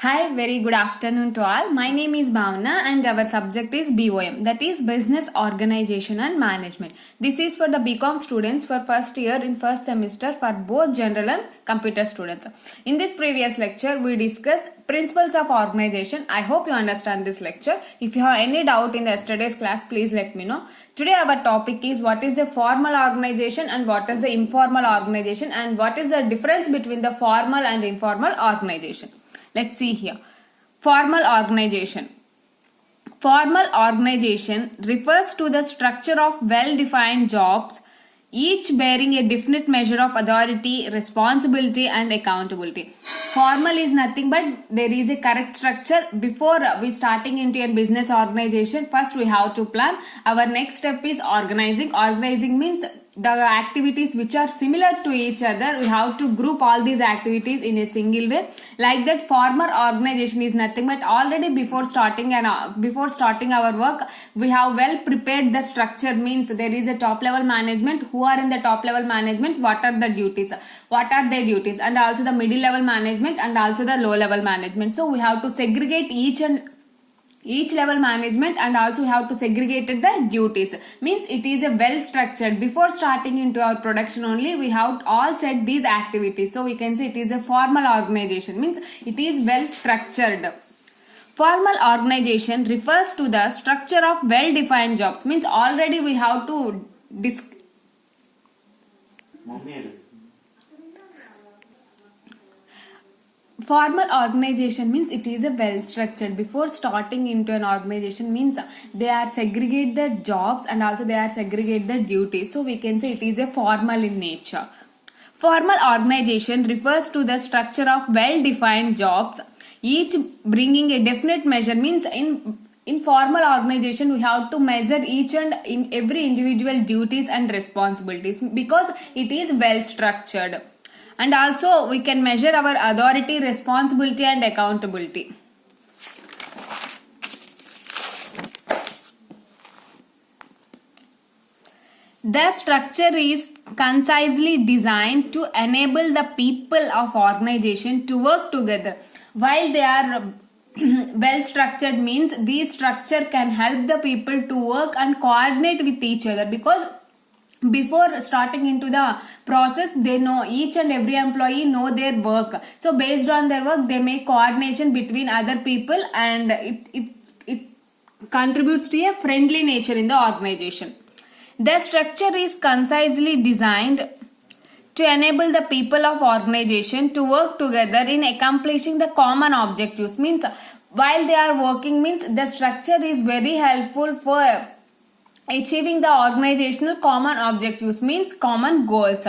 Hi, very good afternoon to all. My name is Bhavna and our subject is BOM, that is Business Organization and Management. This is for the BCom students for first year in first semester for both general and computer students. In this previous lecture, we discuss principles of organization. I hope you understand this lecture. If you have any doubt in the yesterday's class, please let me know. Today our topic is what is a formal organization and what is the informal organization and what is the difference between the formal and informal organization. Let's see here. Formal organization. Formal organization refers to the structure of well-defined jobs, each bearing a definite measure of authority, responsibility and accountability. Formal is nothing but there is a correct structure. Before we starting into a business organization, first we have to plan. Our next step is organizing. Organizing means the activities which are similar to each other, we have to group all these activities in a single way. Like that, formal organization is nothing but already before starting our work, we have well prepared the structure. Means there is a top level management. Who are in the top level management? What are the duties? What are their duties? And also the middle level management and also the low level management. So we have to segregate each level management and also have to segregate the duties. Means it is a well structured. Before starting into our production only, we have all set these activities. So we can say it is a formal organization. Means it is well structured. Formal organization refers to the structure of well defined jobs. Means already we have to Formal organization means it is a well structured. Before starting into an organization means they are segregate the jobs and also they are segregate the duties. So we can say it is a formal in nature. Formal organization refers to the structure of well defined jobs, each bringing a definite measure. Means in formal organization we have to measure each and in every individual duties and responsibilities because it is well structured. And also we can measure our authority, responsibility and accountability. The structure is concisely designed to enable the people of organization to work together. While they are well structured means this structure can help the people to work and coordinate with each other, because before starting into the process they know each and every employee know their work. So based on their work they make coordination between other people and it contributes to a friendly nature in the organization. The structure is concisely designed to enable the people of organization to work together in accomplishing the common objectives. Means while they are working, means the structure is very helpful for achieving the organizational common objectives, means common goals.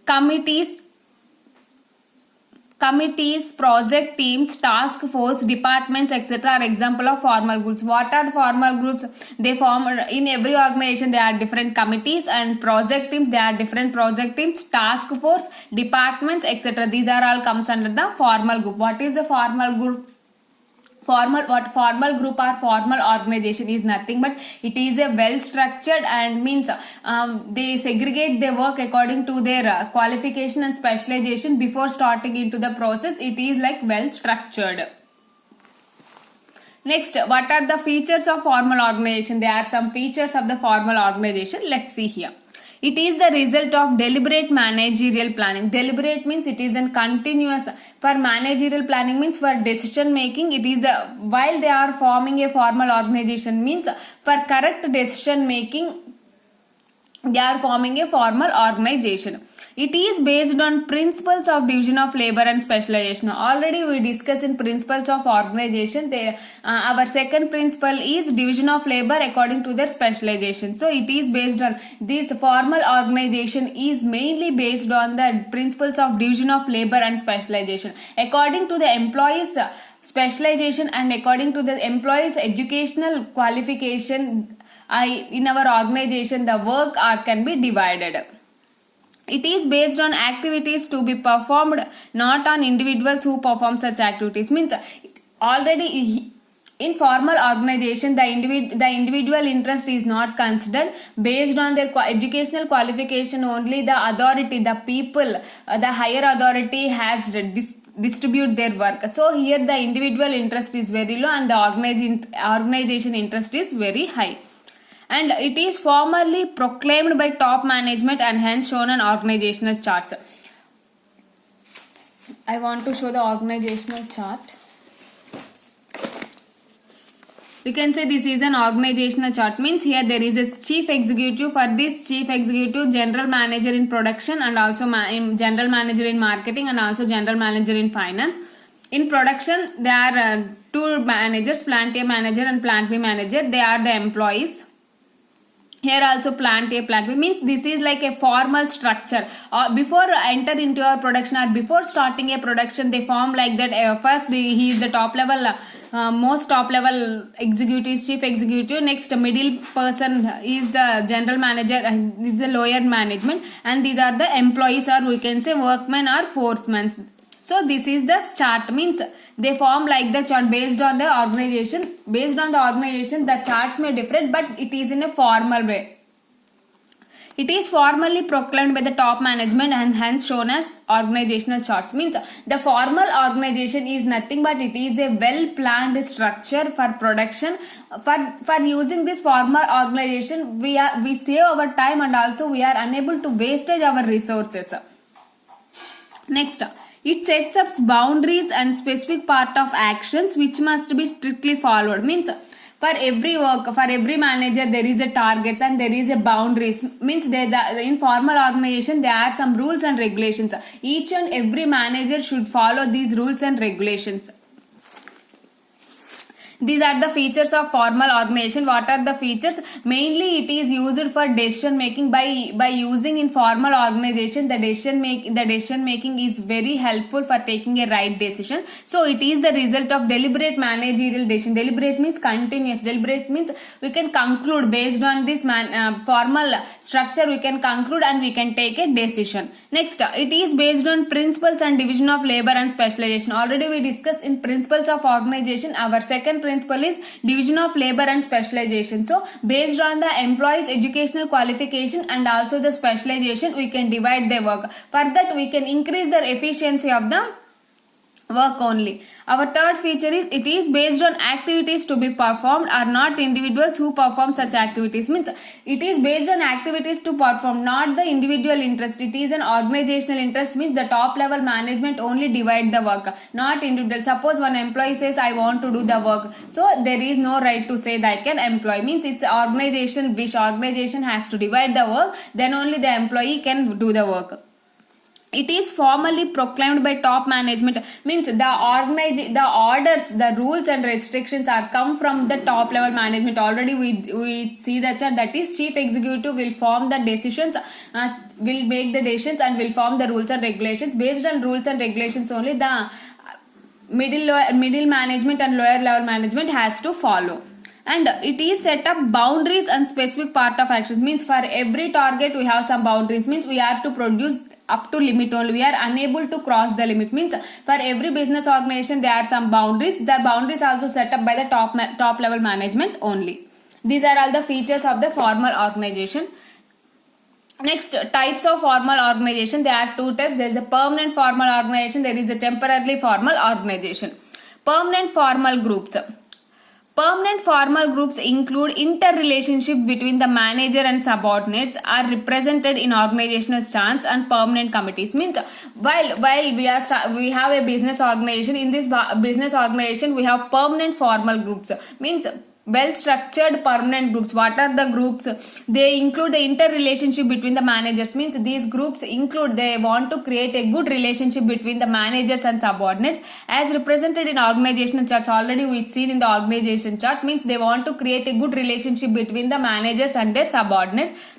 Committees, project teams, task force, departments, etc. are example of formal groups. What are formal groups? They form in every organization. There are different committees and project teams. There are different project teams, task force, departments, etc. These are all comes under the formal group. What is a formal group? Formal group or formal organization is nothing but it is a well structured and means they segregate their work according to their qualification and specialization. Before starting into the process, it is like well structured. Next, what are the features of formal organization? There are some features of the formal organization. Let's see here. It is the result of deliberate managerial planning. Deliberate means it is a continuous. For managerial planning means for decision making. It is while they are forming a formal organization means for correct decision making they are forming a formal organization. It is based on principles of division of labor and specialization. Already we discussed in principles of organization. Our second principle is division of labor according to their specialization. So it is based on this formal organization is mainly based on the principles of division of labor and specialization. According to the employees' specialization and according to the employees' educational qualification, in our organization the work can be divided. It is based on activities to be performed, not on individuals who perform such activities. Means already in formal organization the individual interest is not considered. Based on their educational qualification only, the authority, the people, the higher authority has distribute their work. So here the individual interest is very low and the organization interest is very high. And it is formally proclaimed by top management and hence shown on organizational charts. I want to show the organizational chart. We can say this is an organizational chart, means here there is a chief executive. For this chief executive, general manager in production and also general manager in marketing and also general manager in finance. In production there are two managers, plant A manager and plant B manager. They are the employees. Here also plant A, plant B, means this is like a formal structure. Before enter into your production or before starting a production, they form like that. First he is the top level, most top level executive, chief executive. Next middle person is the general manager, is the lower management, and these are the employees, or we can say workmen or foremen. So this is the chart, means they form like the chart based on the organization. Based on the organization, the charts may differ, but it is in a formal way. It is formally proclaimed by the top management and hence shown as organizational charts. Means the formal organization is nothing but it is a well planned structure for production. For using this formal organization, we save our time and also we are unable to wastage our resources. Next, it sets up boundaries and specific part of actions which must be strictly followed. Means for every work, for every manager there is a targets and there is a boundaries. Means in formal organization there are some rules and regulations. Each and every manager should follow these rules and regulations. These are the features of formal organization. What are the features? Mainly it is used for decision making. By using in formal organization, the decision making is very helpful for taking a right decision. So it is the result of deliberate managerial decision. Deliberate means continuous. Deliberate means we can conclude based on this formal structure, we can conclude and we can take a decision. Next, it is based on principles and division of labor and specialization. Already we discussed in principles of organization. Our second principle is division of labor and specialization. So based on the employees educational qualification and also the specialization, we can divide their work. For that we can increase the efficiency of the work only. Our third feature is it is based on activities to be performed or not individuals who perform such activities. Means it is based on activities to perform, not the individual interest. It is an organizational interest, means the top level management only divide the work, not individual. Suppose one employee says I want to do the work, so there is no right to say that can employee. Means it's organization, which organization has to divide the work, then only the employee can do the work. It is formally proclaimed by top management, means the orders, the rules and restrictions are come from the top level management. Already we see the chart, that is chief executive will form the decisions, will make the decisions and will form the rules and regulations. Based on rules and regulations only the middle management and lower level management has to follow. And it is set up boundaries and specific part of actions. Means for every target we have some boundaries, means we have to produce up to limit only, we are unable to cross the limit. Means for every business organization there are some boundaries. The boundaries also set up by the top level management only. These are all the features of the formal organization. Next, types of formal organization. There are two types. There is a permanent formal organization, there is a temporarily formal organization. Permanent formal groups. Permanent formal groups include interrelationship between the manager and subordinates are represented in organizational charts and permanent committees. Means while we have a business organization, in this business organization we have permanent formal groups. Means well structured permanent groups. What are the groups? They include the interrelationship between the managers. Means these groups include, they want to create a good relationship between the managers and subordinates as represented in organizational charts. Already we've seen in the organization chart. Means they want to create a good relationship between the managers and their subordinates.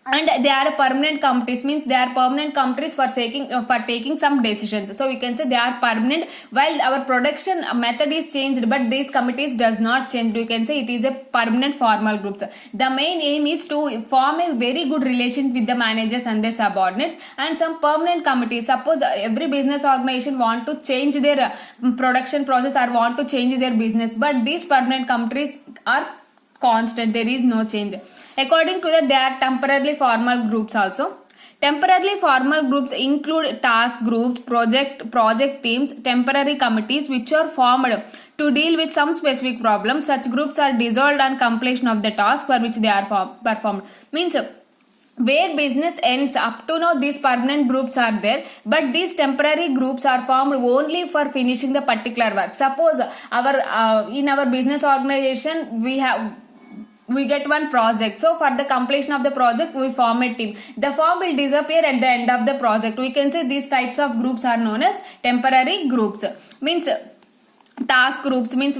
And they are permanent committees, means they are permanent committees for taking some decisions. So we can say they are permanent. While our production method is changed, but these committees does not change. We can say it is a permanent formal groups. The main aim is to form a very good relation with the managers and their subordinates. And some permanent committees, suppose every business organization want to change their production process or want to change their business, but these permanent committees are constant, there is no change. According to that, they are temporarily formal groups also. Temporarily formal groups include task groups, project teams, temporary committees which are formed to deal with some specific problem. Such groups are dissolved on completion of the task for which they are performed. Means where business ends, up to now these permanent groups are there, but these temporary groups are formed only for finishing the particular work. Suppose our in our business organization we get one project, so for the completion of the project we form a team. The form will disappear at the end of the project. We can say these types of groups are known as temporary groups. Means task groups means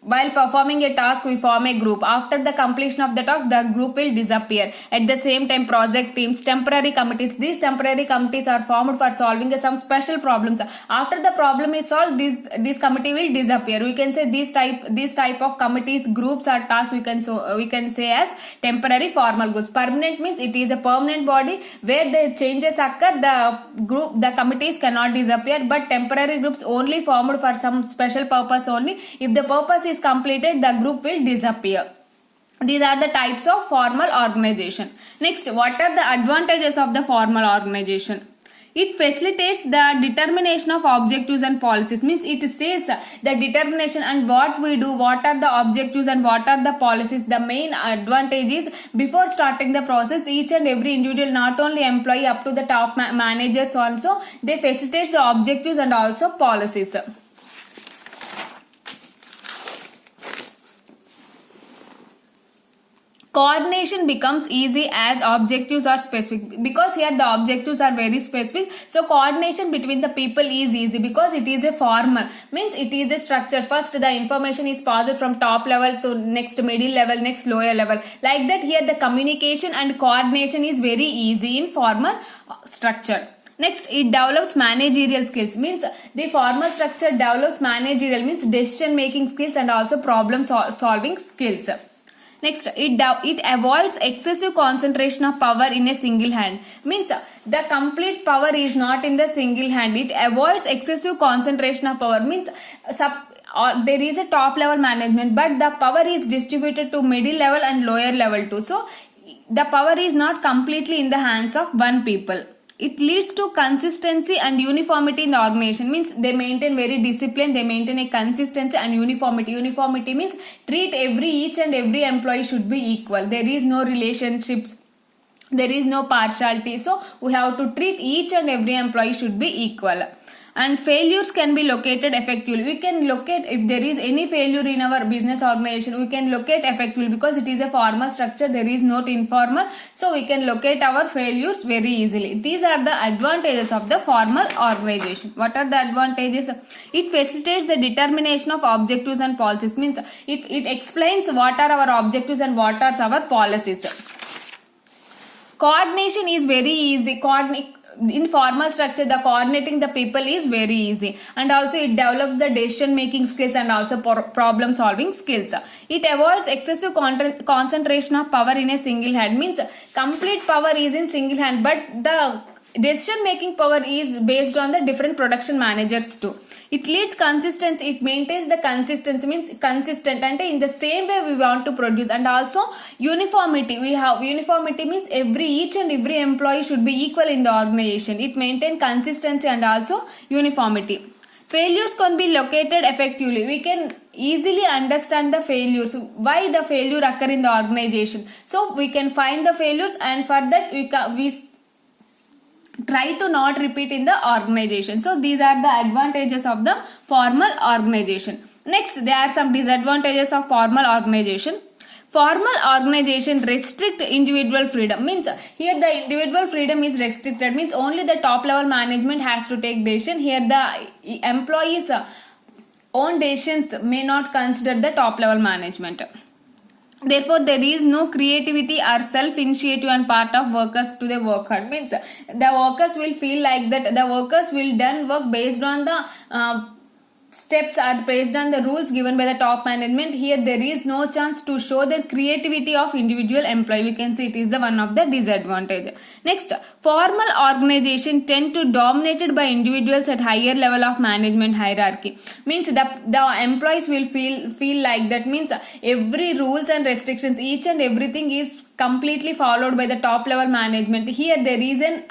while performing a task we form a group. After the completion of the task the group will disappear. At the same time, project teams, temporary committees, these temporary committees are formed for solving some special problems. After the problem is solved, this committee will disappear. We can say these type of committees, groups or tasks we can say as temporary formal groups. Permanent means it is a permanent body where the changes occur, the committees cannot disappear, but temporary groups only formed for some special purpose only. If the purpose is completed, the group will disappear. These are the types of formal organization. Next, what are the advantages of the formal organization? It facilitates the determination of objectives and policies. Means it says the determination and what we do, what are the objectives and what are the policies. The main advantage is before starting the process, each and every individual, not only employee up to the top managers also, they facilitate the objectives and also policies. Coordination becomes easy as objectives are specific, because here the objectives are very specific, so coordination between the people is easy because it is a formal. Means it is a structure. First the information is passed from top level to next middle level, next lower level, like that. Here the communication and coordination is very easy in formal structure. Next, it develops managerial skills. Means the formal structure develops managerial, means decision making skills and also problem solving skills. Next, it avoids excessive concentration of power in a single hand. Means the complete power is not in the single hand. It avoids excessive concentration of power. Means there is a top level management, but the power is distributed to middle level and lower level too. So the power is not completely in the hands of one people. It leads to consistency and uniformity in the organization. Means they maintain very discipline, they maintain a consistency and uniformity. Uniformity means treat each and every employee should be equal. There is no relationships, there is no partiality. So we have to treat each and every employee should be equal. And failures can be located effectively. We can locate if there is any failure in our business organization, we can locate effectively because it is a formal structure, there is not informal, so we can locate our failures very easily. These are the advantages of the formal organization. What are the advantages? It facilitates the determination of objectives and policies. Means it explains what are our objectives and what are our policies. Coordination is very easy. In formal structure, the coordinating the people is very easy, and also it develops the decision making skills and also problem solving skills. It avoids excessive concentration of power in a single hand. Means complete power is in single hand, but the decision making power is based on the different production managers too. It leads consistency, it maintains the consistency. Means consistent and in the same way we want to produce. And also uniformity, we have uniformity means each and every employee should be equal in the organization. It maintains consistency and also uniformity. Failures can be located effectively. We can easily understand the failures, why the failure occur in the organization, so we can find the failures, and for that we try to not repeat in the organization. So these are the advantages of the formal organization. Next, there are some disadvantages of formal organization. Formal organization restrict individual freedom. Means here the individual freedom is restricted. Means only the top level management has to take decision. Here the employees own decisions may not consider the top level management. Therefore, there is no creativity or self-initiative on part of workers to the work hard. Means the workers will feel like that the workers will done work based on the steps are based on the rules given by the top management. Here there is no chance to show the creativity of individual employee. We can see it is the one of the disadvantage. Next, formal organization tend to dominated by individuals at higher level of management hierarchy. Means the employees will feel like that, means every rules and restrictions, each and everything is completely followed by the top level management. Here there is an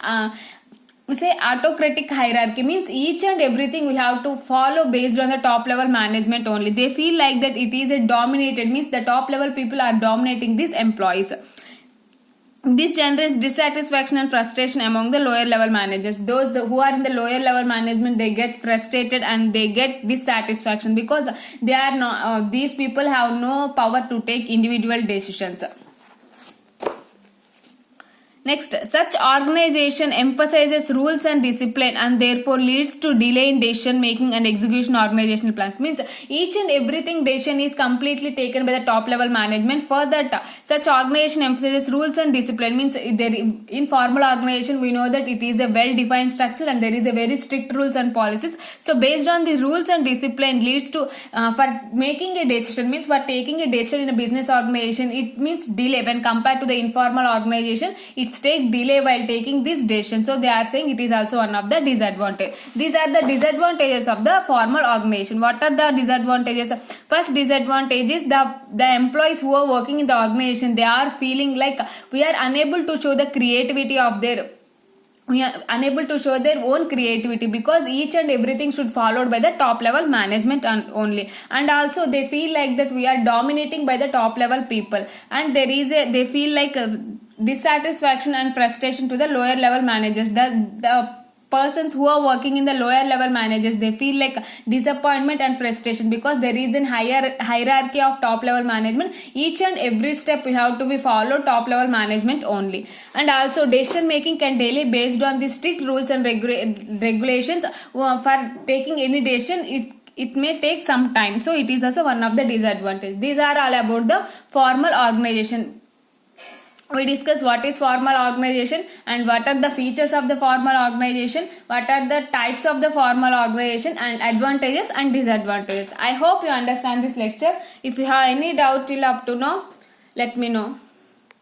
we say autocratic hierarchy, means each and everything we have to follow based on the top level management only. They feel like that it is a dominated, means the top level people are dominating these employees. This generates dissatisfaction and frustration among the lower level managers. Those who are in the lower level management, they get frustrated and they get dissatisfaction because they are not, these people have no power to take individual decisions. Next, such organization emphasizes rules and discipline and therefore leads to delay in decision making and execution organizational plans. Means each and everything decision is completely taken by the top level management. For that, such organization emphasizes rules and discipline. Means there, in formal organization we know that it is a well defined structure and there is a very strict rules and policies. So based on the rules and discipline leads to for making a decision, means for taking a decision in a business organization, it means delay when compared to the informal organization. It take delay while taking this decision. So they are saying it is also one of the disadvantage. These are the disadvantages of the formal organization. What are the disadvantages? First disadvantage is the employees who are working in the organization, they are feeling like we are unable to show the creativity of their we are unable to show their own creativity because each and everything should followed by the top level management only. And also they feel like that we are dominating by the top level people, and they feel like dissatisfaction and frustration to the lower level managers. The persons who are working in the lower level managers, they feel like disappointment and frustration because there is a higher hierarchy of top level management. Each and every step we have to be followed top level management only. And also decision making can daily based on the strict rules and regulations. For taking any decision, it may take some time. So it is also one of the disadvantages. These are all about the formal organization. We discuss what is formal organization and what are the features of the formal organization, what are the types of the formal organization, and advantages and disadvantages. I hope you understand this lecture. If you have any doubt till up to now, let me know.